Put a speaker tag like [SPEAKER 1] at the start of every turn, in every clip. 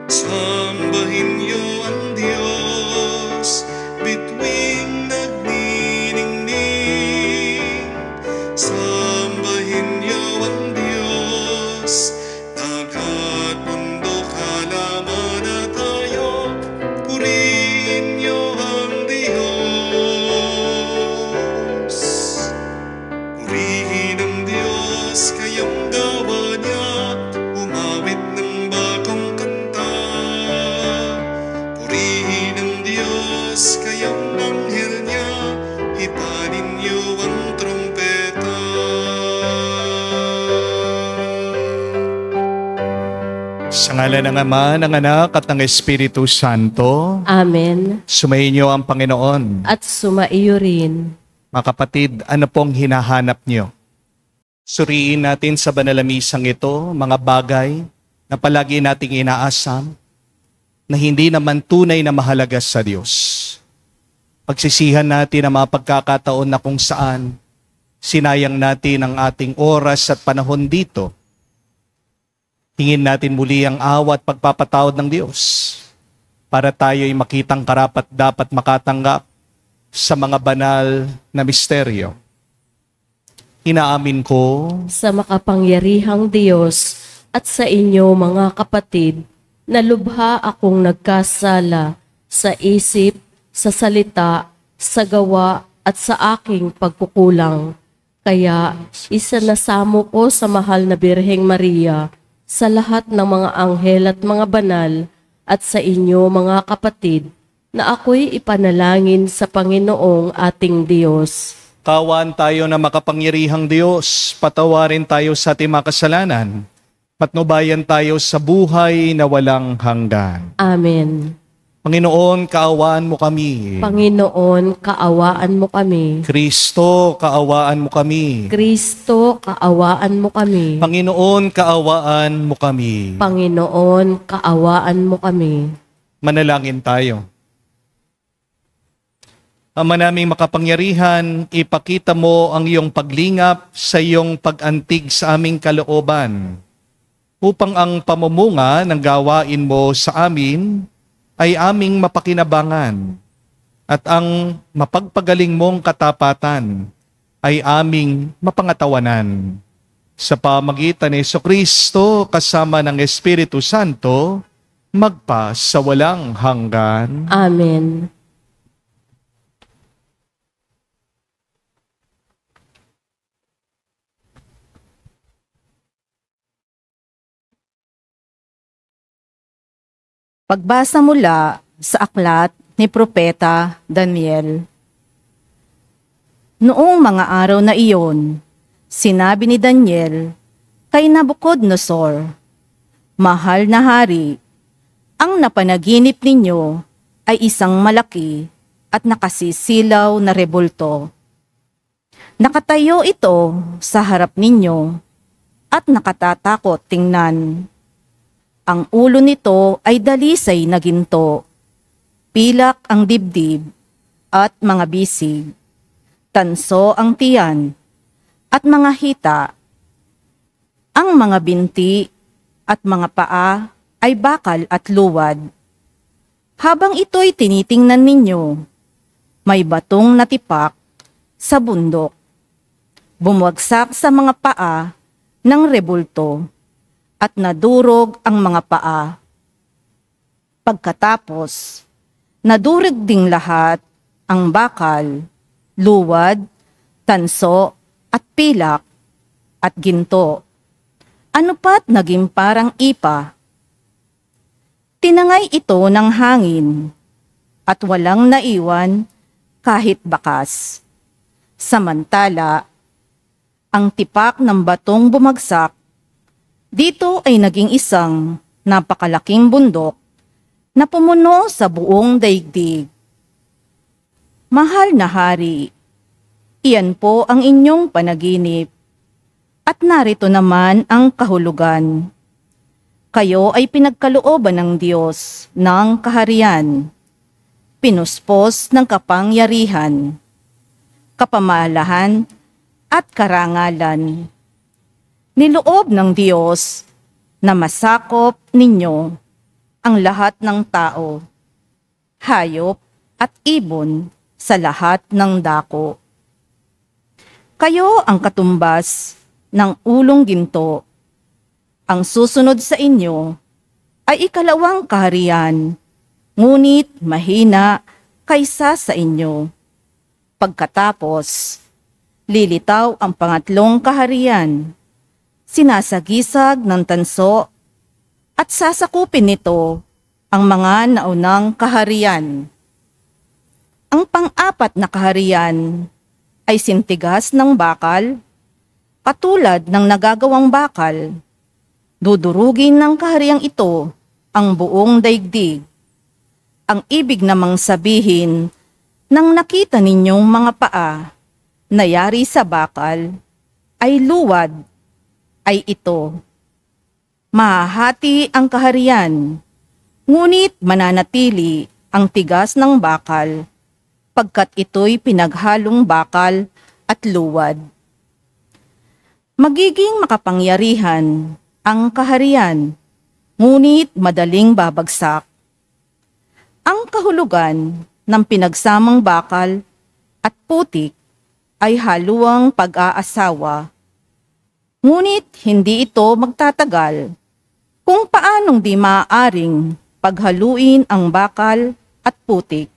[SPEAKER 1] Sambahin niyo ang Diyos, bituing nagniningning. Sambahin niyo ang Diyos, dagat, bundok, halaman at hayop. Purihin niyo ang Diyos. Purihin ang Diyos, kayong gawa niya. Umawit ng bagong kanta. Purihin ang Diyos, kayong anghel niya. Hipanin niyo ang trumpeta. Sa ngalan ng Ama, ng Anak, at ng Espiritu Santo.
[SPEAKER 2] Amen.
[SPEAKER 1] Sumayin niyo ang Panginoon.
[SPEAKER 2] At sumaiyo rin.
[SPEAKER 1] Mga kapatid, ano pong hinahanap niyo? Suriin natin sa banal na misang ito mga bagay na palagi nating inaasam na hindi naman tunay na mahalaga sa Diyos. Pagsisihan natin ang mga pagkakataon na kung saan sinayang natin ang ating oras at panahon dito. Hingin natin muli ang awa at pagpapatawad ng Diyos para tayo'y makitang karapat dapat makatanggap sa mga banal na misteryo. Inaamin ko
[SPEAKER 2] Sa makapangyarihang Diyos at sa inyo mga kapatid, na lubha akong nagkasala sa isip, sa salita, sa gawa at sa aking pagkukulang. Kaya isanasamo ko sa mahal na Birheng Maria, sa lahat ng mga anghel at mga banal, at sa inyo mga kapatid, na ako'y ipanalangin sa Panginoong ating Diyos.
[SPEAKER 1] kawan tayo na makapangyarihang Diyos, patawarin tayo sa ating mga kasalanan, patnubayan tayo sa buhay na walang hanggan.
[SPEAKER 2] Amen.
[SPEAKER 1] Panginoon, kaawaan mo kami.
[SPEAKER 2] Panginoon, kaawaan mo kami.
[SPEAKER 1] Kristo, kaawaan mo kami.
[SPEAKER 2] Kristo, kaawaan mo kami.
[SPEAKER 1] Panginoon, kaawaan mo kami.
[SPEAKER 2] Panginoon, kaawaan mo kami.
[SPEAKER 1] Manalangin tayo. Ama naming makapangyarihan, ipakita mo ang iyong paglingap sa iyong pag-antig sa aming kalooban, upang ang pamumunga ng gawain mo sa amin ay aming mapakinabangan, at ang mapagpagaling mong katapatan ay aming mapangatawanan. Sa pamagitan ni Jesucristo kasama ng Espiritu Santo, magpa sa walang hanggan.
[SPEAKER 2] Amen.
[SPEAKER 3] Pagbasa mula sa aklat ni Propeta Daniel. Noong mga araw na iyon, sinabi ni Daniel kay Nabucodonosor, "Mahal na hari, ang napanaginip ninyo ay isang malaki at nakasisilaw na rebulto. Nakatayo ito sa harap ninyo at nakatatakot tingnan. Ang ulo nito ay dalisay na ginto, pilak ang dibdib at mga bisig, tanso ang tiyan at mga hita. Ang mga binti at mga paa ay bakal at luwad. Habang ito'y tinitingnan ninyo, may batong natipak sa bundok. Bumagsak sa mga paa ng rebulto at nadurog ang mga paa. Pagkatapos, nadurog ding lahat ang bakal, luwad, tanso at pilak at ginto. Ano pa't naging parang ipa? Tinangay ito ng hangin at walang naiwan kahit bakas. Samantala, ang tipak ng batong bumagsak dito ay naging isang napakalaking bundok na pumuno sa buong daigdig. Mahal na hari, iyan po ang inyong panaginip, at narito naman ang kahulugan. Kayo ay pinagkalooban ng Diyos ng kaharian, pinuspos ng kapangyarihan, kapamalahan at karangalan. Niloob ng Diyos na masakop ninyo ang lahat ng tao, hayop at ibon sa lahat ng dako. Kayo ang katumbas ng ulong ginto. Ang susunod sa inyo ay ikalawang kaharian, ngunit mahina kaysa sa inyo. Pagkatapos, lilitaw ang pangatlong kaharian, sinasagisag ng tanso at sasakupin nito ang mga naunang kaharian. Ang pang-apat na kaharian ay sintigas ng bakal, katulad ng nagagawang bakal. Dudurugin ng kahariang ito ang buong daigdig. Ang ibig namang sabihin nang nakita ninyong mga paa na yari sa bakal ay luwad, ay ito: mahahati ang kaharian, ngunit mananatili ang tigas ng bakal, pagkat ito'y pinaghalong bakal at luwad. Magiging makapangyarihan ang kaharian, ngunit madaling babagsak. Ang kahulugan ng pinagsamang bakal at putik ay haluang pag-aasawa, ngunit hindi ito magtatagal kung paanong di maaaring paghaluin ang bakal at putik.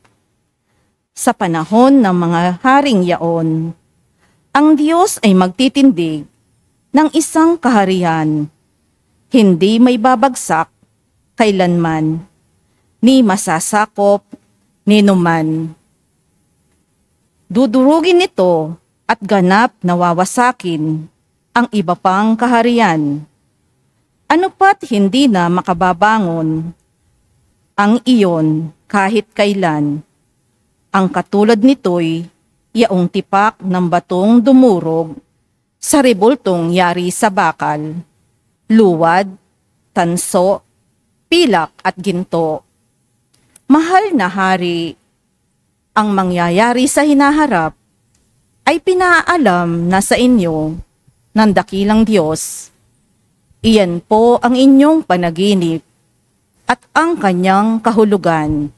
[SPEAKER 3] Sa panahon ng mga haring yaon, ang Diyos ay magtitindig ng isang kaharian, hindi may babagsak kailanman, ni masasakop ni numan. Dudurugin nito at ganap na wawasakin ang iba pang kaharian. Ano pat hindi na makababangon ang iyon kahit kailan. Ang katulad nito'y yaong tipak ng batong dumurog sa rebultong yari sa bakal, luwad, tanso, pilak at ginto. Mahal na hari, ang mangyayari sa hinaharap ay pinaalam na sa inyo ng dakilang Diyos. Iyan po ang inyong panaginip at ang kanyang kahulugan.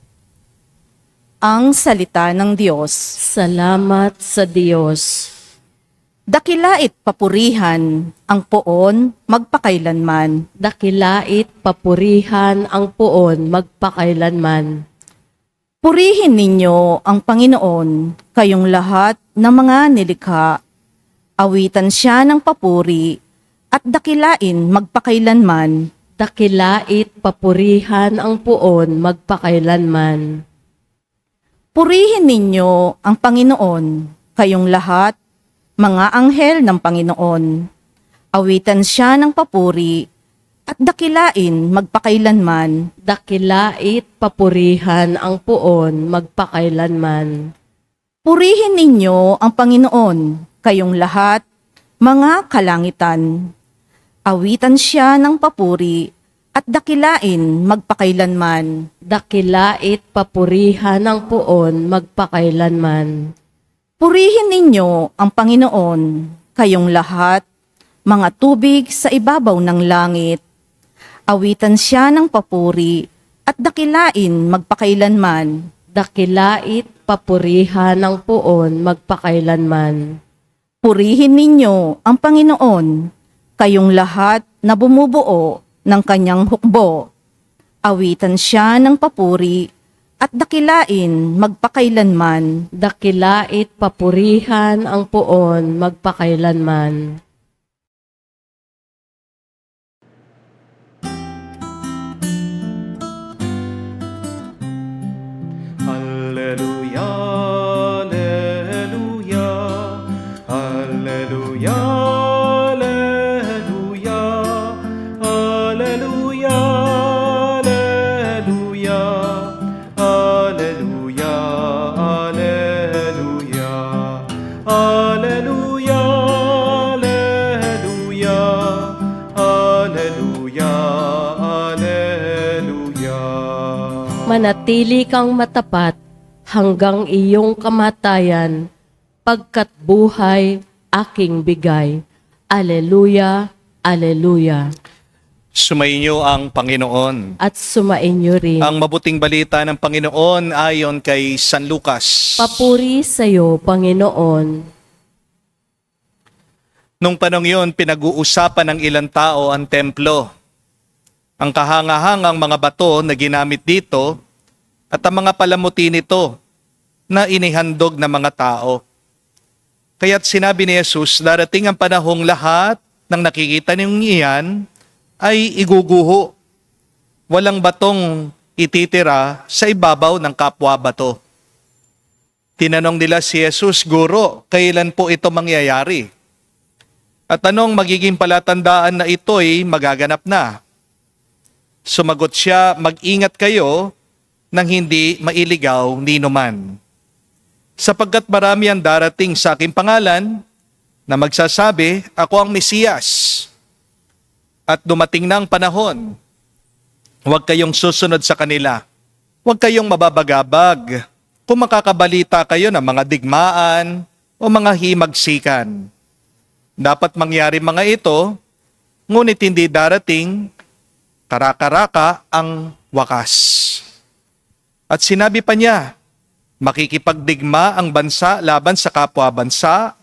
[SPEAKER 3] Ang salita ng Diyos.
[SPEAKER 2] Salamat sa Diyos.
[SPEAKER 3] Dakilait papurihan ang poon magpakailanman.
[SPEAKER 2] Dakilait papurihan ang poon magpakailanman.
[SPEAKER 3] Purihin ninyo ang Panginoon, kayong lahat ng mga nilikha. Awitan siya ng papuri at dakilain magpakailanman.
[SPEAKER 2] Dakilait papurihan ang poon magpakailanman.
[SPEAKER 3] Purihin ninyo ang Panginoon, kayong lahat mga anghel ng Panginoon. Awitan siya ng papuri at dakilain magpakailanman.
[SPEAKER 2] Dakilait papurihan ang poon magpakailanman.
[SPEAKER 3] Purihin ninyo ang Panginoon, kayong lahat mga kalangitan. Awitan siya ng papuri at dakilain magpakailanman.
[SPEAKER 2] Dakilait papurihan ang poon magpakailanman.
[SPEAKER 3] Purihin ninyo ang Panginoon, kayong lahat, mga tubig sa ibabaw ng langit. Awitan siya ng papuri at dakilain magpakailanman.
[SPEAKER 2] Dakilait papurihan ang poon magpakailanman.
[SPEAKER 3] Purihin ninyo ang Panginoon, kayong lahat na bumubuo ng kanyang hukbo. Awitan siya ng papuri at dakilain magpakailanman.
[SPEAKER 2] Dakilait papurihan ang poon magpakailanman.
[SPEAKER 1] Alleluia, alleluia, alleluia, alleluia, alleluia, alleluia, alleluia, alleluia, alleluia, alleluia, alleluia, alleluia.
[SPEAKER 2] Manatili kang matapat hanggang iyong kamatayan, pagkat buhay aking bigay. Alleluia, alleluia.
[SPEAKER 1] Sumainyo ang Panginoon.
[SPEAKER 2] At sumainyo rin.
[SPEAKER 1] Ang mabuting balita ng Panginoon ayon kay San Lucas.
[SPEAKER 2] Papuri sa iyo, Panginoon.
[SPEAKER 1] Nung panong yun, pinag-uusapan ng ilang tao ang templo. Ang kahangahangang mga bato na ginamit dito at ang mga palamuti nito na inihandog ng mga tao. Kaya't sinabi ni Jesus, darating ang panahong lahat ng nakikita niyong iyan ay iguguho. Walang batong ititira sa ibabaw ng kapwa bato. Tinanong nila si Jesus, Guro, kailan po ito mangyayari? At anong magiging palatandaan na ito'y magaganap na? Sumagot siya, mag-ingat kayo nang hindi mailigaw ninuman. Sapagkat marami ang darating sa aking pangalan na magsasabi, ako ang Mesiyas. At dumating na ang panahon, huwag kayong susunod sa kanila. Huwag kayong mababagabag kung makakabalita kayo ng mga digmaan o mga himagsikan. Dapat mangyari mga ito, ngunit hindi darating karakaraka ang wakas. At sinabi pa niya, makikipagdigma ang bansa laban sa kapwa bansa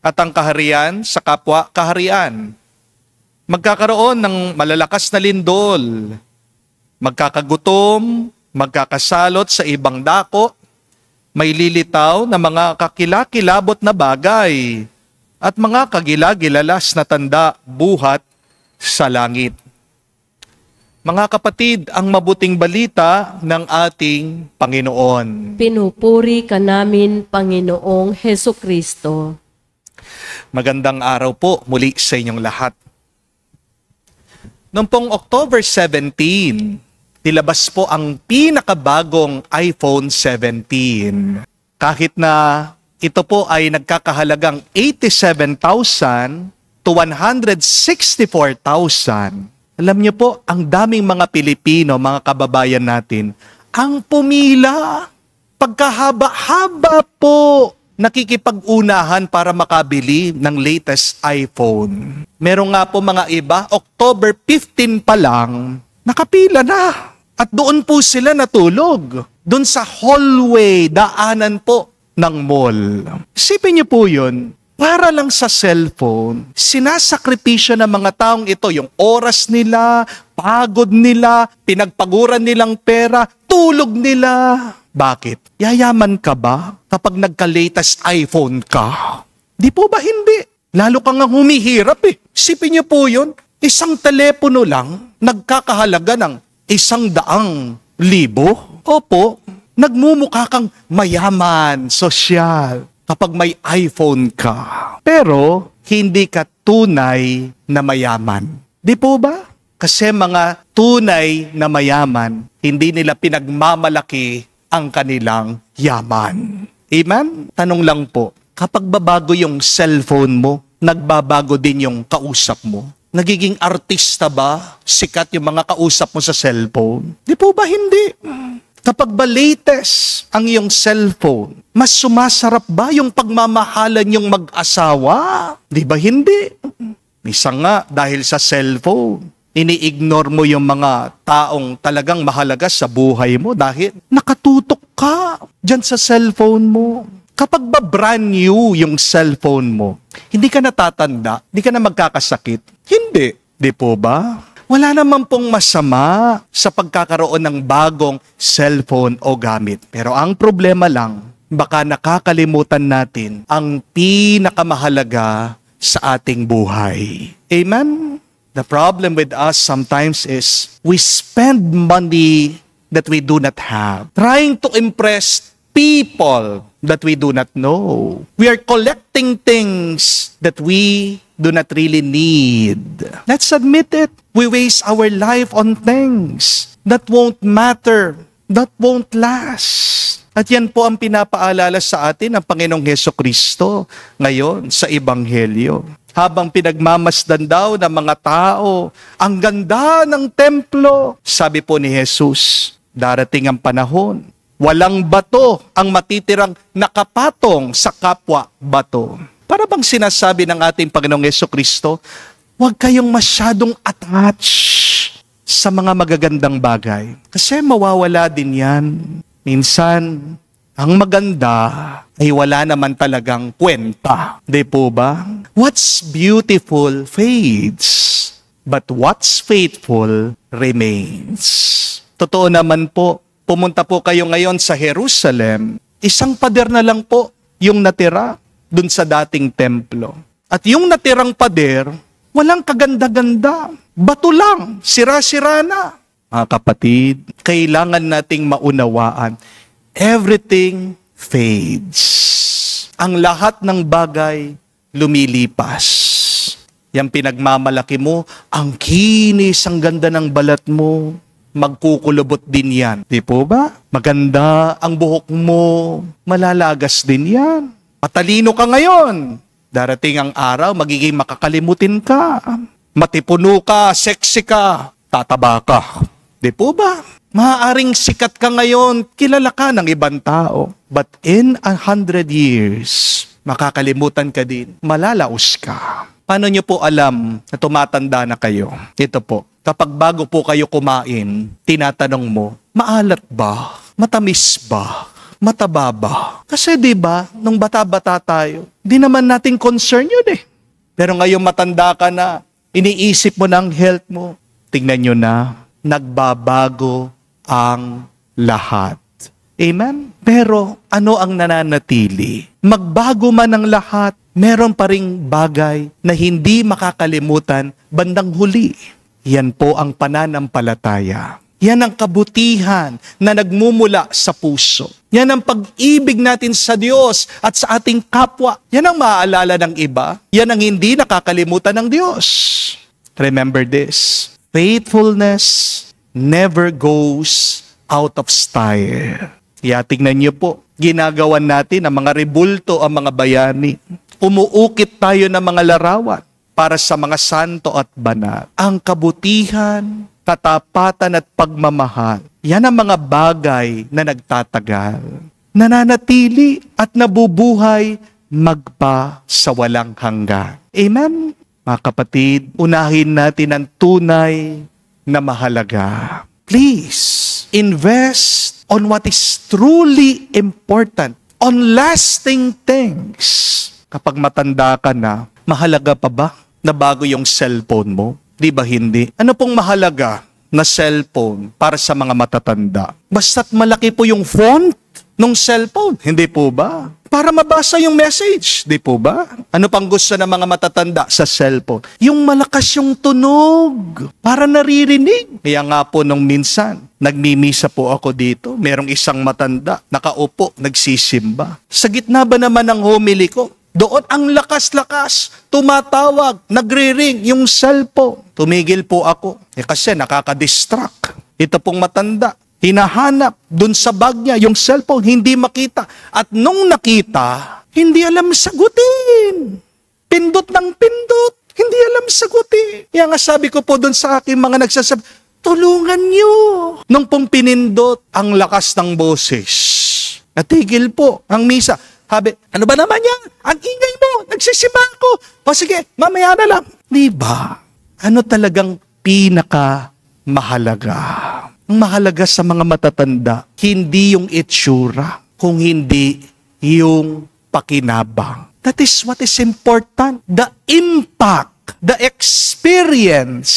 [SPEAKER 1] at ang kaharian sa kapwa kaharian. Magkakaroon ng malalakas na lindol, magkakagutom, magkakasalot sa ibang dako, may lilitaw na mga kakilakilabot na bagay at mga kagilagilalas na tanda buhat sa langit. Mga kapatid, ang mabuting balita ng ating Panginoon.
[SPEAKER 2] Pinupuri ka namin, Panginoong Hesukristo.
[SPEAKER 1] Magandang araw po muli sa inyong lahat. Noong pong October 17, nilabas po ang pinakabagong iPhone 17. Kahit na ito po ay nagkakahalagang 87,000 to 164,000. Alam niyo po, ang daming mga Pilipino, mga kababayan natin, ang pumila. Pagkahaba-haba po, nakikipag-unahan para makabili ng latest iPhone. Meron nga po mga iba, October 15 pa lang, nakapila na. At doon po sila natulog. Doon sa hallway, daanan po ng mall. Isipin niyo po yun, para lang sa cellphone, sinasakripisyo ng mga taong ito yung oras nila, pagod nila, pinagpaguran nilang pera, tulog nila. Bakit? Yayaman ka ba kapag nagka-latest iPhone ka? Di po ba hindi? Lalo kang nga humihirap eh. Isipin niyo po yun, isang telepono lang, nagkakahalaga ng 100,000. Opo, nagmumukha kang mayaman, sosyal, kapag may iPhone ka. Pero, hindi ka tunay na mayaman. Di po ba? Kasi mga tunay na mayaman, hindi nila pinagmamalaki ang kanilang yaman. Amen? Tanong lang po, kapag babago yung cellphone mo, nagbabago din yung kausap mo. Nagiging artista ba? Sikat yung mga kausap mo sa cellphone? Di po ba hindi? Kapag ba latest ang iyong cellphone, mas sumasarap ba yung pagmamahalan yung mag-asawa? Di ba hindi? Misa nga dahil sa cellphone, ini-ignore mo yung mga taong talagang mahalaga sa buhay mo dahil nakatutok ka dyan sa cellphone mo. Kapag ba brand new yung cellphone mo, hindi ka natatanda, hindi ka na magkakasakit? Hindi. Di po ba? Wala naman pong masama sa pagkakaroon ng bagong cellphone o gamit. Pero ang problema lang, baka nakakalimutan natin ang pinakamahalaga sa ating buhay. Amen? The problem with us sometimes is we spend money that we do not have, trying to impress people that we do not know. We are collecting things that we do not really need. Let's admit it. We waste our life on things that won't matter, that won't last. At yan po ang pinapaalala sa atin ng Panginoong Hesukristo ngayon sa Ebanghelyo. Habang pinagmamasdan daw ng mga tao, ang ganda ng templo. Sabi po ni Jesus, darating ang panahon, walang bato ang matitirang nakapatong sa kapwa bato. Para bang sinasabi ng ating Panginoong Hesukristo, Huwag kayong masyadong attached sa mga magagandang bagay. Kasi mawawala din yan. Minsan, ang maganda ay wala naman talagang kwenta. Di po ba? What's beautiful fades, but what's faithful remains. Totoo naman po, pumunta po kayo ngayon sa Jerusalem, isang pader na lang po yung natira dun sa dating templo. At yung natirang pader, walang kaganda-ganda. Bato lang, sira-sira na. Mga kapatid, kailangan nating maunawaan, everything fades. Ang lahat ng bagay lumilipas. Yang pinagmamalaki mo, ang kinis, ang ganda ng balat mo, magkukulubot din yan. Di po ba? Maganda ang buhok mo, malalagas din yan. Matalino ka ngayon. Darating ang araw, magiging makakalimutin ka. Matipuno ka, sexy ka, tataba ka. Di po ba? Maaaring sikat ka ngayon, kilala ka ng ibang tao. But in 100 years, makakalimutan ka din, malalaos ka. Paano nyo po alam na tumatanda na kayo? Ito po, kapag bago po kayo kumain, tinatanong mo, maalat ba? Matamis ba? Mataba ba? Kasi di ba, nung bata-bata tayo, di naman nating concern yun eh. Pero ngayon matanda ka na, iniisip mo na ang health mo. Tingnan nyo na, nagbabago ang lahat. Amen? Pero ano ang nananatili? Magbago man ang lahat, meron pa ring bagay na hindi makakalimutan bandang huli. Yan po ang pananampalataya. Yan ang kabutihan na nagmumula sa puso. Yan ang pag-ibig natin sa Diyos at sa ating kapwa. Yan ang maaalala ng iba. Yan ang hindi nakakalimutan ng Diyos. Remember this. Faithfulness never goes out of style. Tingnan niyo po, ginagawan natin ang mga rebulto, ang mga bayani. Umuukit tayo ng mga larawan para sa mga santo at banal. Ang kabutihan, katapatan at pagmamahal, yan ang mga bagay na nagtatagal, nananatili at nabubuhay magpa sa walang hanggan. Amen? Mga kapatid, unahin natin ang tunay na mahalaga. Please, invest on what is truly important, on lasting things. Kapag matanda ka na, mahalaga pa ba na bago yung cellphone mo? Di ba hindi? Ano pong mahalaga na cellphone para sa mga matatanda? Basta't malaki po yung font ng cellphone, hindi po ba? Para mabasa yung message, di po ba? Ano pang gusto ng mga matatanda sa cellphone? Yung malakas yung tunog, para naririnig. Kaya nga po nung minsan, nagmimisa po ako dito, merong isang matanda, nakaupo, nagsisimba. Sa gitna ba naman ng homily ko? Doon ang lakas-lakas, tumatawag, nagre-ring yung cellphone. Tumigil po ako. Kasi nakaka-distract. Ito pong matanda, hinahanap dun sa bag niya, yung cellphone, hindi makita. At nung nakita, hindi alam sagutin. Pindot ng pindot, hindi alam sagutin. Kaya nga sabi ko po dun sa aking mga nagsasabi, tulungan niyo. Nung pong pinindot, ang lakas ng boses. Natigil po ang misa. Sabi, ano ba naman yan? Ang ingay mo, nagsisimba ako. O sige, mamaya na lang. Diba? Ano talagang pinaka-mahalaga? Ang mahalaga sa mga matatanda, hindi yung itsura, kung hindi yung pakinabang. That is what is important. The impact, the experience.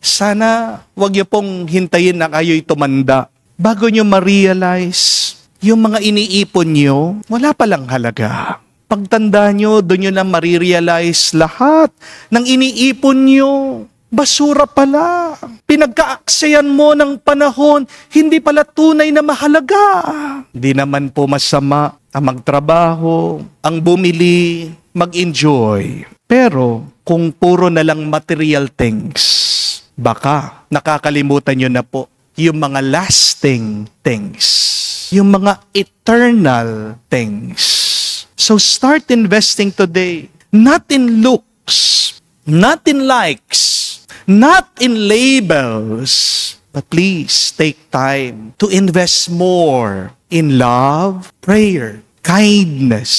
[SPEAKER 1] Sana wag niyo pong hintayin na kayo'y tumanda bago niyo ma-realize yung mga iniipon nyo, wala palang halaga. Pagtanda nyo, doon nyo na marirealize lahat ng iniipon nyo. Basura pala. Pinagkaaksayan mo ng panahon, hindi pala tunay na mahalaga. Di naman po masama ang magtrabaho, ang bumili, mag-enjoy. Pero kung puro na lang material things, baka nakakalimutan nyo na po yung mga lasting things. Yung mga eternal things. So start investing today, not in looks, not in likes, not in labels, but please take time to invest more in love, prayer, kindness,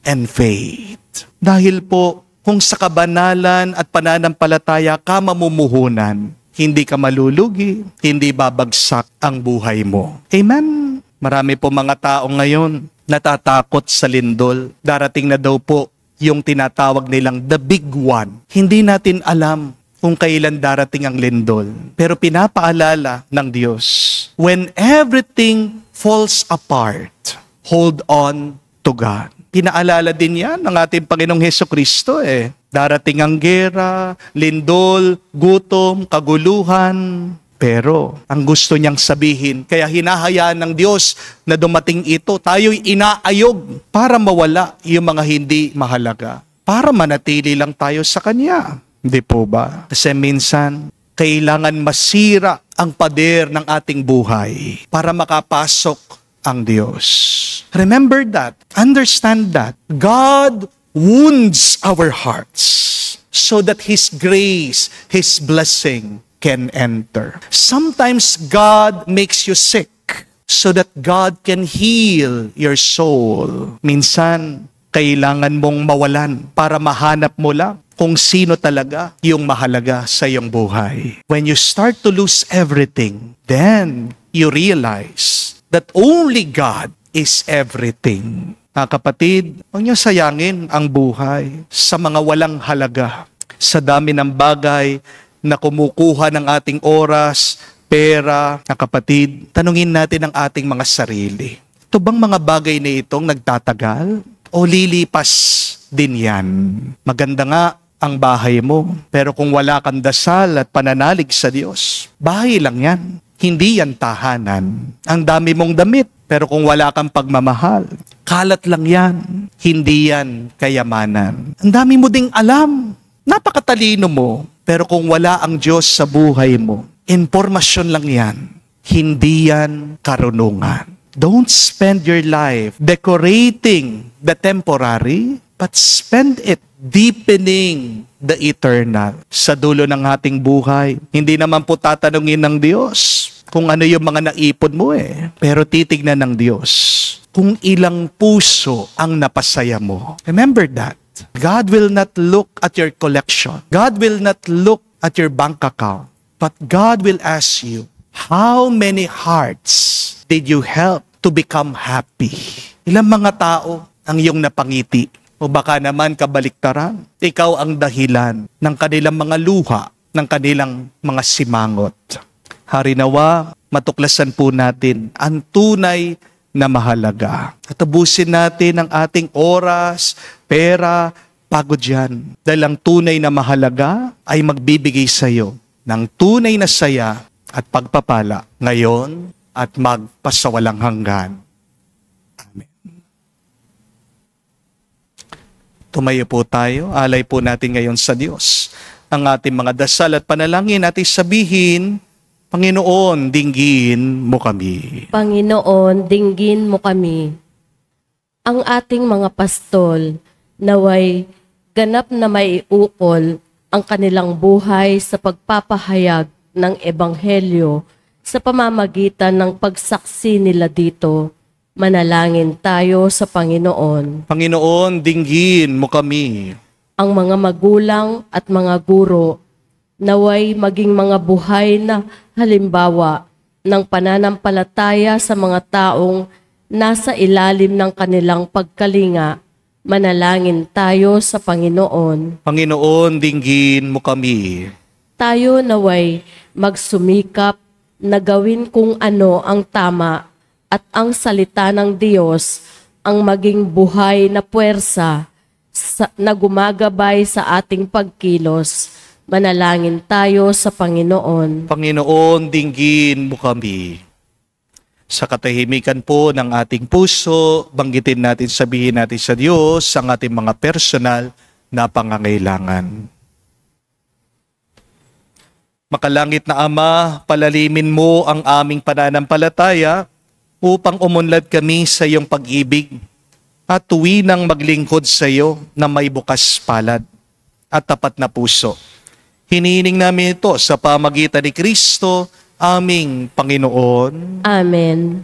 [SPEAKER 1] and faith. Dahil po, kung sa kabanalan at pananampalataya ka mamumuhunan, hindi ka malulugi, hindi babagsak ang buhay mo. Amen? Marami po mga tao ngayon natatakot sa lindol. Darating na daw po yung tinatawag nilang the big one. Hindi natin alam kung kailan darating ang lindol. Pero pinapaalala ng Diyos, when everything falls apart, hold on to God. Pinaalala din yan ng ating Panginoong Hesukristo Darating ang gera, lindol, gutom, kaguluhan. Pero ang gusto niyang sabihin, kaya hinahayaan ng Diyos na dumating ito, tayo'y inaayog para mawala yung mga hindi mahalaga. Para manatili lang tayo sa Kanya. Hindi po ba? Kasi minsan, kailangan masira ang pader ng ating buhay para makapasok ang Diyos. Remember that. Understand that. God wounds our hearts so that His grace, His blessing can enter. Sometimes God makes you sick so that God can heal your soul. Minsan, kailangan mong mawalan para mahanap mo lang kung sino talaga yung mahalaga sa iyong buhay. When you start to lose everything, then you realize that only God is everything. Mga kapatid, huwag niyo sayangin ang buhay sa mga walang halaga, sa dami ng bagay na kumukuha ng ating oras, pera. Mga kapatid, tanungin natin ang ating mga sarili. Ito bang mga bagay na itong nagtatagal? O lilipas din yan? Maganda nga ang bahay mo, pero kung wala kang dasal at pananalig sa Diyos, bahay lang yan. Hindi yan tahanan. Ang dami mong damit, pero kung wala kang pagmamahal, kalat lang yan. Hindi yan kayamanan. Ang dami mo ding alam. Napakatalino mo, pero kung wala ang Diyos sa buhay mo, impormasyon lang yan. Hindi yan karunungan. Don't spend your life decorating the temporary, but spend it deepening the eternal. Sa dulo ng ating buhay, hindi naman po tatanungin ng Diyos kung ano yung mga naipon mo Pero titignan ng Diyos kung ilang puso ang napasaya mo. Remember that. God will not look at your collection. God will not look at your bank account. But God will ask you, how many hearts did you help to become happy? Ilang mga tao ang iyong napangiti? O baka naman kabaliktaran, ikaw ang dahilan ng kanilang mga luha, ng kanilang mga simangot. Harinawa, matuklasan po natin ang tunay na mahalaga. At tapusin natin ang ating oras, pera, pagod yan. Dahil ang tunay na mahalaga ay magbibigay sa iyo ng tunay na saya at pagpapala ngayon at magpasawalang hanggan. Amen. Tumayo po tayo, alay po natin ngayon sa Diyos ang ating mga dasal at panalangin natin sabihin, Panginoon, dinggin mo kami.
[SPEAKER 2] Panginoon, dinggin mo kami. Ang ating mga pastol, naway ganap na maiukol ang kanilang buhay sa pagpapahayag ng Ebanghelyo sa pamamagitan ng pagsaksi nila dito. Manalangin tayo sa Panginoon.
[SPEAKER 1] Panginoon, dinggin mo kami.
[SPEAKER 2] Ang mga magulang at mga guro, naway maging mga buhay na halimbawa ng pananampalataya sa mga taong nasa ilalim ng kanilang pagkalinga. Manalangin tayo sa Panginoon.
[SPEAKER 1] Panginoon, dinggin mo kami.
[SPEAKER 2] Tayo naway magsumikap na gawin kung ano ang tama at ang salita ng Diyos ang maging buhay na puwersa na gumagabay sa ating pagkilos. Manalangin tayo sa Panginoon.
[SPEAKER 1] Panginoon, dinggin mo kami. Sa katahimikan po ng ating puso, banggitin natin, sabihin natin sa Diyos ang ating mga personal na pangangailangan. Makalangit na Ama, palalimin mo ang aming pananampalataya upang umunlad kami sa iyong pag-ibig at tuwinang maglingkod sa iyo na may bukas palad at tapat na puso. Hinihiling namin ito sa pamagitan ni Kristo, aming Panginoon.
[SPEAKER 2] Amen.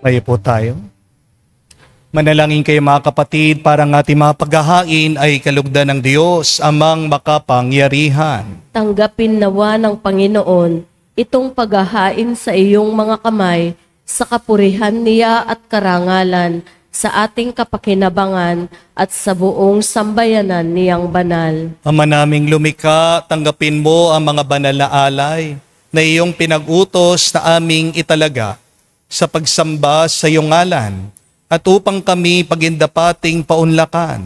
[SPEAKER 1] Mayo po tayo. Manalangin kayo mga kapatid para ang ating mga paghahain ay kalugdan ng Diyos, amang makapangyarihan.
[SPEAKER 2] Tanggapin nawa ng Panginoon itong paghahain sa iyong mga kamay sa kapurihan niya at karangalan sa ating kapakinabangan at sa buong sambayanan niyang banal.
[SPEAKER 1] Ama naming lumikha, tanggapin mo ang mga banal na alay na iyong pinag-utos na aming italaga sa pagsamba sa iyong ngalan at upang kami pagindapating paunlakan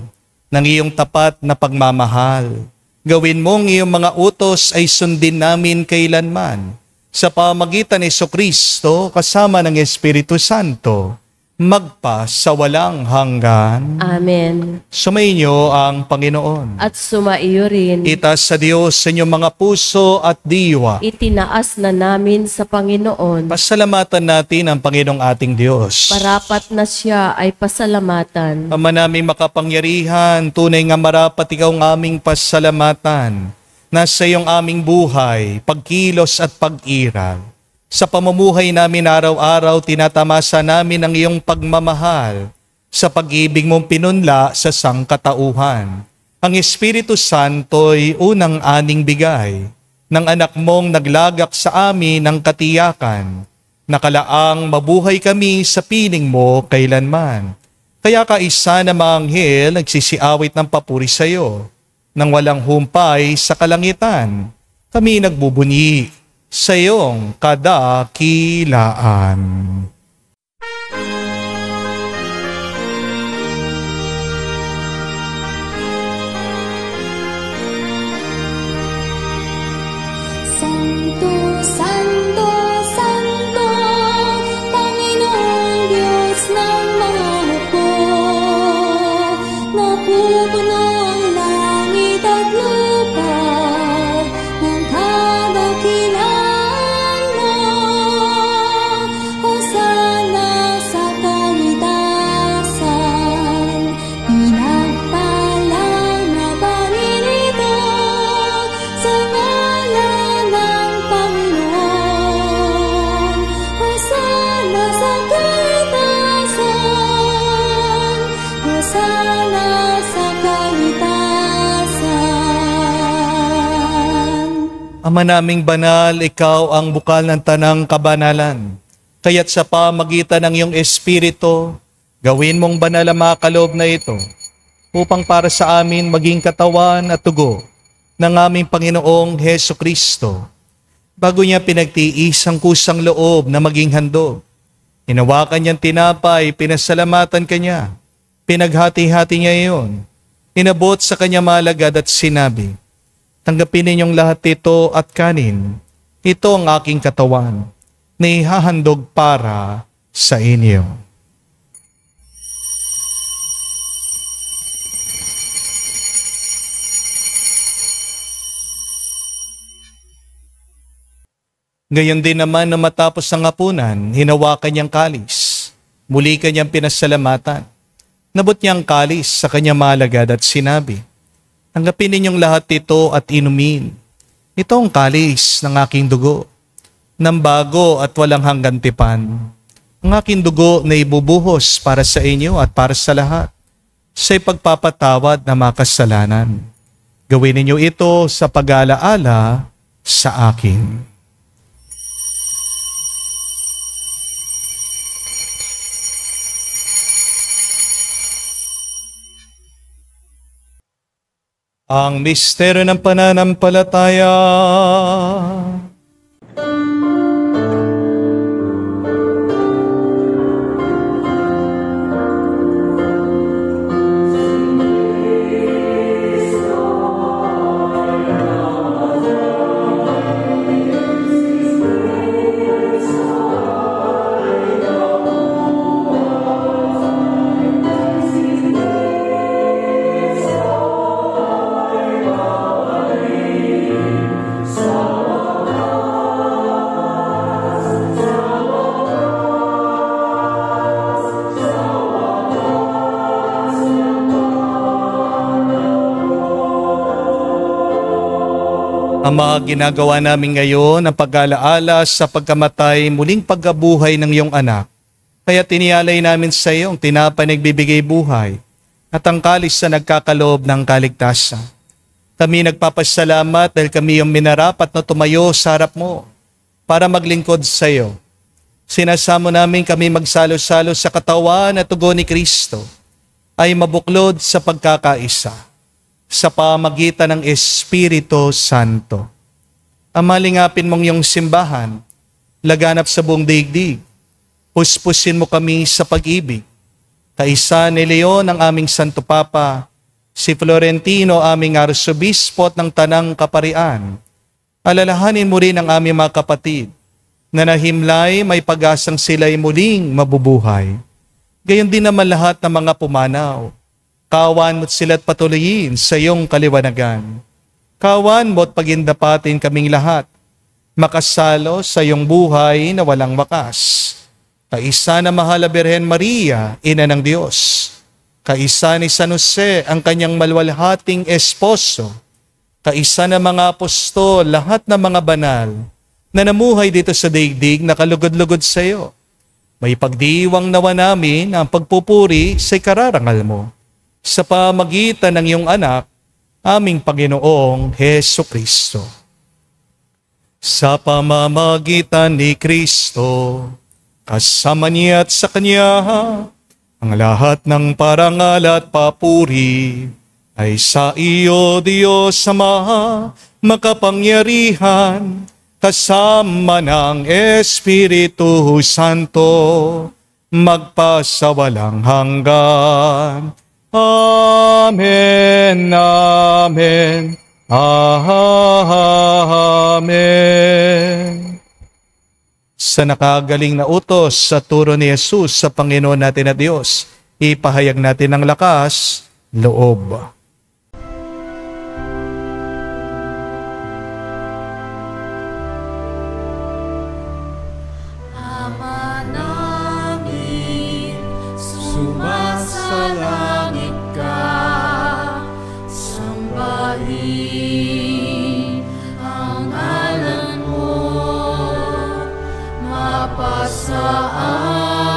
[SPEAKER 1] ng iyong tapat na pagmamahal. Gawin mong iyong mga utos ay sundin namin kailanman sa pamagitan ni Jesucristo kasama ng Espiritu Santo, magpa sa walang hanggan.
[SPEAKER 2] Amen.
[SPEAKER 1] Sumainyo ang Panginoon.
[SPEAKER 2] At sumaiyo rin.
[SPEAKER 1] Itaas sa Diyos sa inyong mga puso at diwa.
[SPEAKER 2] Itinaas na namin sa Panginoon.
[SPEAKER 1] Pasalamatan natin ang Panginoong ating Diyos.
[SPEAKER 2] Marapat na siya ay pasalamatan.
[SPEAKER 1] Ama naming makapangyarihan, tunay nga marapat ikaw ang aming pasalamatan. Nasa iyong aming buhay, pagkilos at pag-iral. Sa pamumuhay namin araw-araw, tinatamasa namin ang iyong pagmamahal sa pag-ibig mong pinunla sa sangkatauhan. Ang Espiritu Santo'y unang aning bigay ng anak mong naglagak sa amin ng katiyakan, nakalaang mabuhay kami sa piling mo kailanman. Kaya kaisa na mga anghel nagsisiawit ng papuri sa iyo, nang walang humpay sa kalangitan, kami nagbubunyi sa iyong kadakilaan.
[SPEAKER 4] Santo, Santo, Santo, Panginoong Diyos ng mga hukbo, napupuno ang langit at lupa ng kadakilaan mo. Hosana sa kaitasan, pinagpalang na Panginoon sa ngalan ng Panginoon. Hosana sa kaitasan, Hosana sa kaitasan.
[SPEAKER 1] Ama naming banal, ikaw ang bukal ng tanang kabanalan. Kaya't sa pamagitan ng iyong Espiritu, gawin mong banal ang mga kaloob na ito upang para sa amin maging katawan at tugo ng aming Panginoong Heso Kristo. Bago niya pinagtiis ang kusang loob na maging handog, hinawakan niyang tinapay, pinasalamatan kanya, pinaghati-hati niya iyon, inabot sa kanya malagad at sinabi, tanggapin ninyong lahat ito at kanin. Ito ang aking katawan na ihahandog para sa inyo. Gayon din naman na matapos ang hapunan, hinawakan niyang kalis. Muli kanyang pinasalamatan. Nabot niyang kalis sa kanyang malagad at sinabi, tanggapin ninyong lahat ito at inumin. Ito ang kalis ng aking dugo, ng bago at walang hanggang tipan. Ang aking dugo na ibubuhos para sa inyo at para sa lahat, sa ipagpapatawad na makasalanan. Gawin ninyo ito sa pag-alaala sa akin. Ang misteryo ng pananampalataya. Ama, ginagawa namin ngayon ang pag-alaala sa pagkamatay, muling pagkabuhay ng iyong anak. Kaya tiniyalay namin sa iyo ang tinapay nagbibigay buhay at ang kalis na nagkakaloob ng kaligtasan. Kami nagpapasalamat dahil kami yung minarapat na tumayo sa harap mo para maglingkod sa iyo. Sinasamo namin kami magsalo-salo sa katawan at tugon ni Kristo ay mabuklod sa pagkakaisa sa pamagitan ng Espiritu Santo. Amalingapin mong iyong simbahan, laganap sa buong daigdig. Puspusin mo kami sa pag-ibig. Kaisa ni Leon ang aming Santo Papa, si Florentino aming Arsobispo ng Tanang Kaparian. Alalahanin mo rin ang aming mga kapatid na nahimlay may pag-asang sila'y muling mabubuhay. Gayon din naman lahat ng mga pumanaw. Kawan mo't sila't patuloyin sa iyong kaliwanagan. Kawan mo't pagindapatin kaming lahat, makasalo sa iyong buhay na walang wakas. Kaisa na mahal na Birhen Maria, Ina ng Diyos. Kaisa ni San Jose, ang kanyang malwalhating esposo. Kaisa na mga apostol, lahat ng mga banal na namuhay dito sa daigdig na kalugod-lugod sa iyo. May pagdiwang nawa namin ang pagpupuri sa kararangal mo sa pamagitan ng iyong anak, aming Panginoong Hesukristo. Sa pamamagitan ni Kristo, kasama niya at sa Kanya, ang lahat ng parangal at papuri ay sa iyo, Diyos Ama, makapangyarihan, kasama ng Espiritu Santo, magpasawalang hanggan. Amen, amen, amen. Sa nakagaling na utos sa turo ni Jesus sa Panginoon natin na Diyos, ipahayag natin ang lakas, loob.
[SPEAKER 4] Ama namin, sumasalangit ka, sambahin ang ngalan mo, mapasa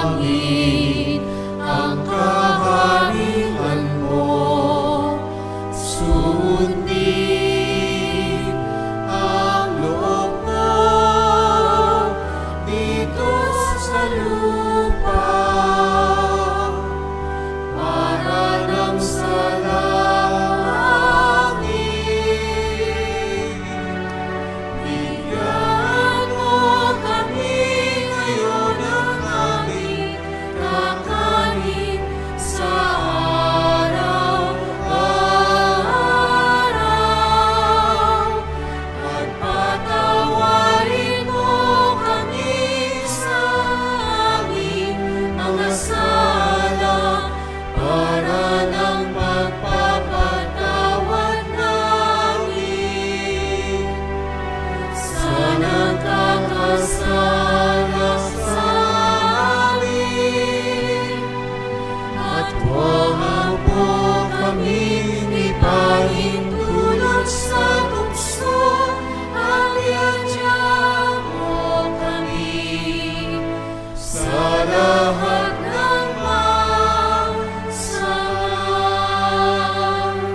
[SPEAKER 4] amin ang kaharian mo, sundin ang loob mo dito sa lupa, para lang sa langit. Bigyan mo kami ngayon ng aming kakanin sa araw-araw, at patawarin mo kami sa aming mga sala, para ng pagpapatawad namin sa nagkakasala sa amin. At huwag mo kaming ipahintulot sa tukso, at iadya mo kami sa lahat ng masama.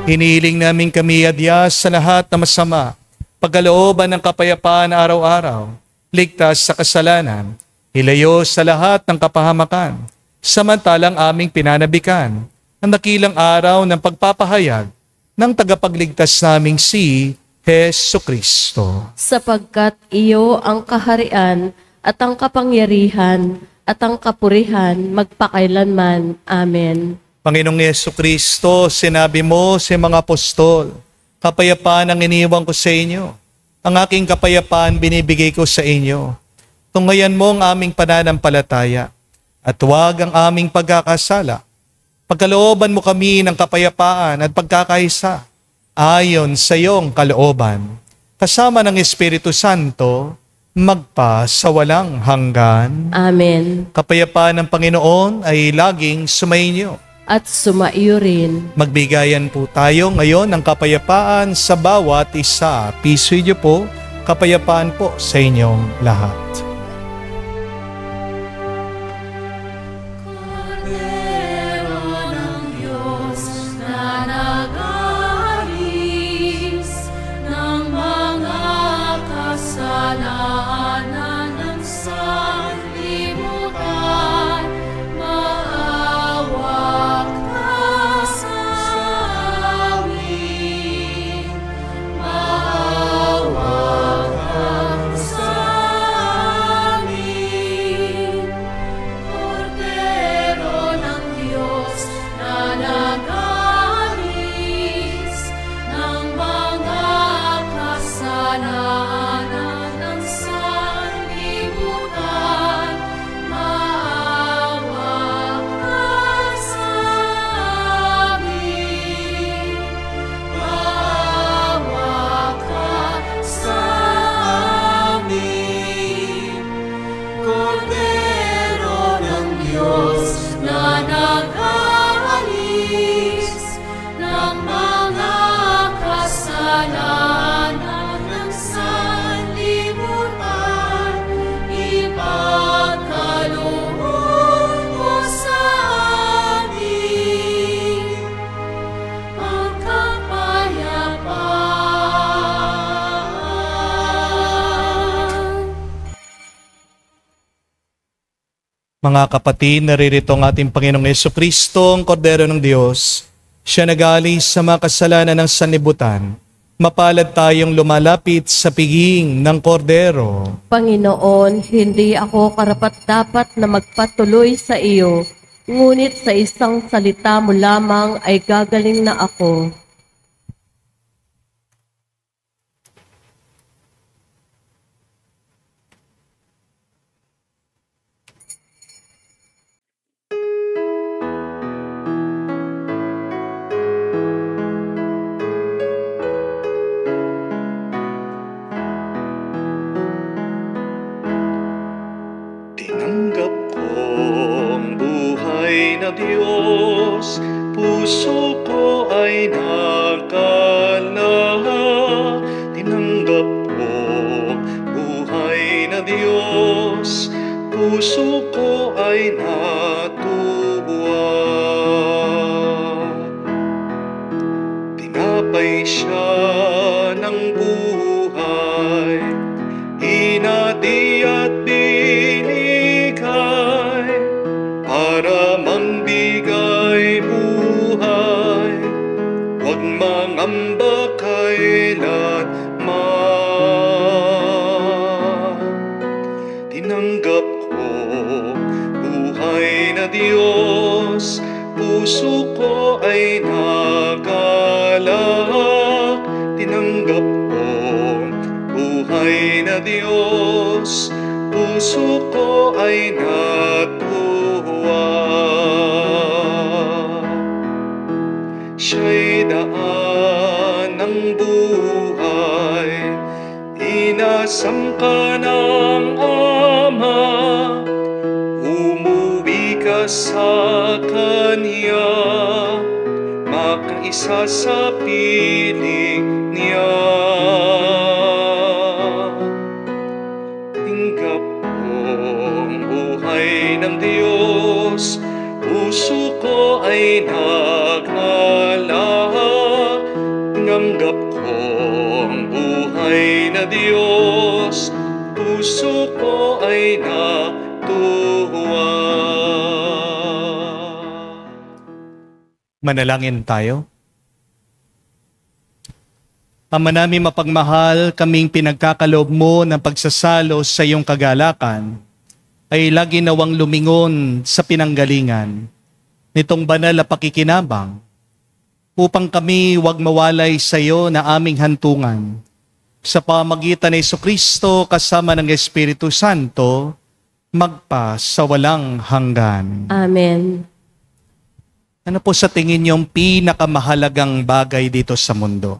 [SPEAKER 1] Hinihiling namin kami adya sa lahat na masama, pagkalooban ng kapayapaan araw-araw, ligtas sa kasalanan, hilayo sa lahat ng kapahamakan, samantalang aming pinanabikan ang dakilang araw ng pagpapahayag ng tagapagligtas naming si Hesukristo.
[SPEAKER 2] Sapagkat iyo ang kaharian at ang kapangyarihan at ang kapurihan magpakailanman. Amen.
[SPEAKER 1] Panginoong Hesukristo, sinabi mo sa mga apostol, kapayapaan ang iniwan ko sa inyo. Ang aking kapayapaan binibigay ko sa inyo. Tunghayan mo ang aming pananampalataya at huwag ang aming pagkakasala. Pagkalooban mo kami ng kapayapaan at pagkakaisa ayon sa iyong kalooban. Kasama ng Espiritu Santo, magpa sa walang hanggan.
[SPEAKER 2] Amen.
[SPEAKER 1] Kapayapaan ng Panginoon ay laging sumainyo.
[SPEAKER 2] At sumaiyo rin.
[SPEAKER 1] Magbigayan po tayo ngayon ng kapayapaan sa bawat isa. Pisoy niyo po, kapayapaan po sa inyong lahat. Mga kapatid, naririto ang ating Panginoong Jesucristo, ang Kordero ng Diyos. Siya nag-aalis sa mga kasalanan ng sanlibutan. Mapalad tayong lumalapit sa piging ng Kordero.
[SPEAKER 2] Panginoon, hindi ako karapat-dapat na magpatuloy sa iyo, ngunit sa isang salita mo lamang ay gagaling na ako.
[SPEAKER 1] Tinanggap ko ang buhay na Diyos, puso ko ay nakalaya. Tinanggap ko buhay na Diyos, puso ko ay natuwa. Tinapay siya ng buhay, hinati at binigay, para mangbigay buhay, huwag mangamba kailanman. Tinanggap ko buhay na Diyos, puso ko ay nagalak. Tinanggap ko buhay na Diyos, puso ko ay natuwa. Siya'y daan ng buhay, inasam ka ng Ama, umuwi ka sa Kanya, makaisa sa piling niya. Tinggap ko ang buhay ng Diyos, puso ko ay naghalak. Tinanggap ko ang buhay na Diyos, puso ko ay natuwa. Manalangin tayo. Ama namin mapagmahal, kaming pinagkakaloob mo ng pagsasalo sa iyong kagalakan ay lagi nawang lumingon sa pinanggalingan nitong banal na pakikinabang upang kami wag mawalay sa iyo na aming hantungan. Sa pamagitan ng Jesucristo kasama ng Espiritu Santo, magpa sa walang hanggan.
[SPEAKER 2] Amen.
[SPEAKER 1] Ano po sa tingin niyo ang pinakamahalagang bagay dito sa mundo?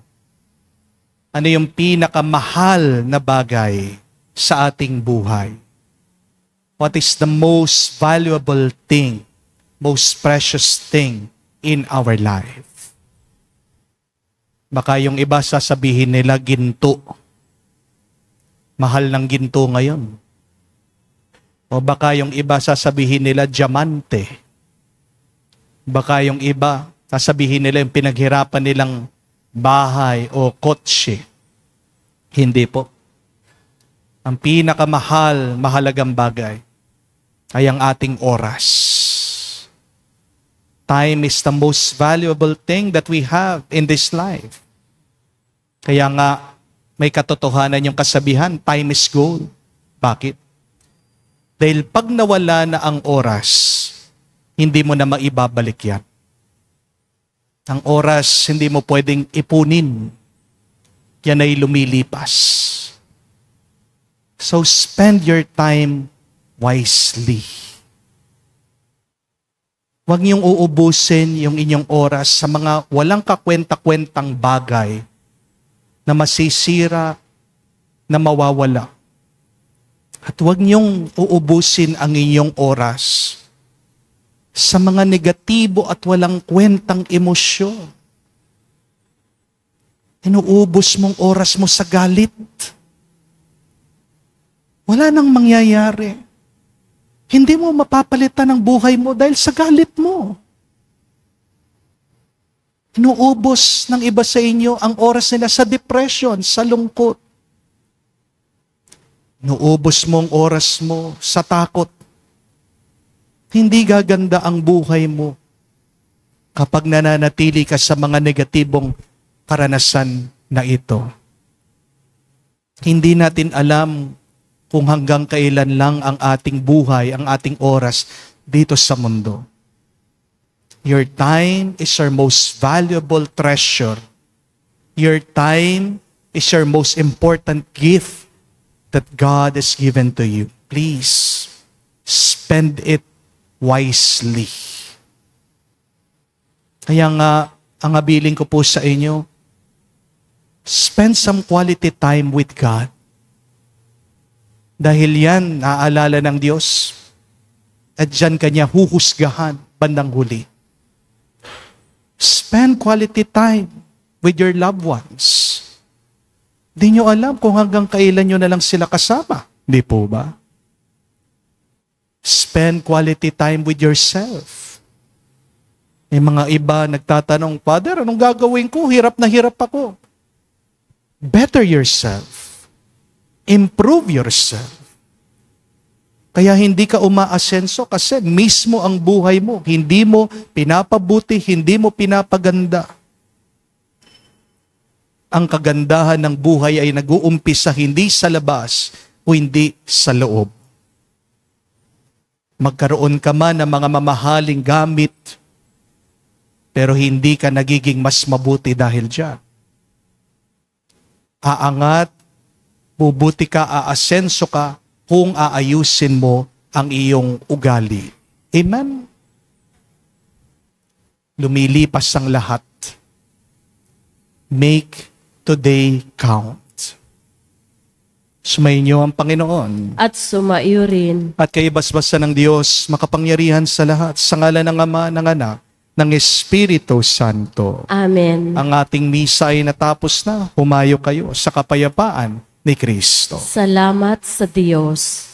[SPEAKER 1] Ano yung pinakamahal na bagay sa ating buhay? What is the most valuable thing, most precious thing in our life? Baka yung iba sasabihin nila ginto. Mahal ng ginto ngayon. O baka yung iba sasabihin nila diamante. Baka yung iba sasabihin nila yung pinaghirapan nilang bahay o kotse. Hindi po. Ang pinakamahal, mahalagang bagay ay ang ating oras. Time is the most valuable thing that we have in this life. Kaya nga, may katotohanan yung kasabihan, time is gold. Bakit? Dahil pag nawala na ang oras, hindi mo na maibabalik yan. Ang oras, hindi mo pwedeng ipunin. Yan ay lumilipas. So spend your time wisely. Huwag niyong uubusin yung inyong oras sa mga walang kakwenta-kwentang bagay na masisira, na mawawala. At huwag niyong uubusin ang inyong oras sa mga negatibo at walang kwentang emosyon. Inuubos mong oras mo sa galit. Wala nang mangyayari. Hindi mo mapapalitan ang buhay mo dahil sa galit mo. Inuubos ng iba sa inyo ang oras nila sa depression, sa lungkot. Inuubos mo ang oras mo sa takot. Hindi gaganda ang buhay mo kapag nananatili ka sa mga negatibong karanasan na ito. Hindi natin alam kung hanggang kailan lang ang ating buhay, ang ating oras dito sa mundo. Your time is your most valuable treasure. Your time is your most important gift that God has given to you. Please, spend it wisely. Kaya nga, ang abiling ko po sa inyo, spend some quality time with God. Dahil yan, naaalala ng Diyos, at dyan kanya huhusgahan bandang huli. Spend quality time with your loved ones. Di nyo alam kung hanggang kailan nyo na lang sila kasama. Di po ba? Spend quality time with yourself. May mga iba nagtatanong, Father, anong gagawin ko? Hirap na hirap ako. Better yourself. Improve yourself. Kaya hindi ka umaasenso kasi mismo ang buhay mo. Hindi mo pinapabuti, hindi mo pinapaganda. Ang kagandahan ng buhay ay nag-uumpisa hindi sa labas o hindi sa loob. Magkaroon ka man ng mga mamahaling gamit, pero hindi ka nagiging mas mabuti dahil diyan. Aangat, bubuti ka, aasenso ka, kung aayusin mo ang iyong ugali. Amen? Lumilipas ang lahat. Make today count. Sumainyo ang Panginoon.
[SPEAKER 2] At sumaiyo rin.
[SPEAKER 1] At kaibasbasa ng Diyos, makapangyarihan sa lahat, sa ngalan ng Ama, ng Anak, ng Espiritu Santo.
[SPEAKER 2] Amen.
[SPEAKER 1] Ang ating misa ay natapos na. Humayo kayo sa kapayapaan ni Kristo.
[SPEAKER 2] Salamat sa Diyos.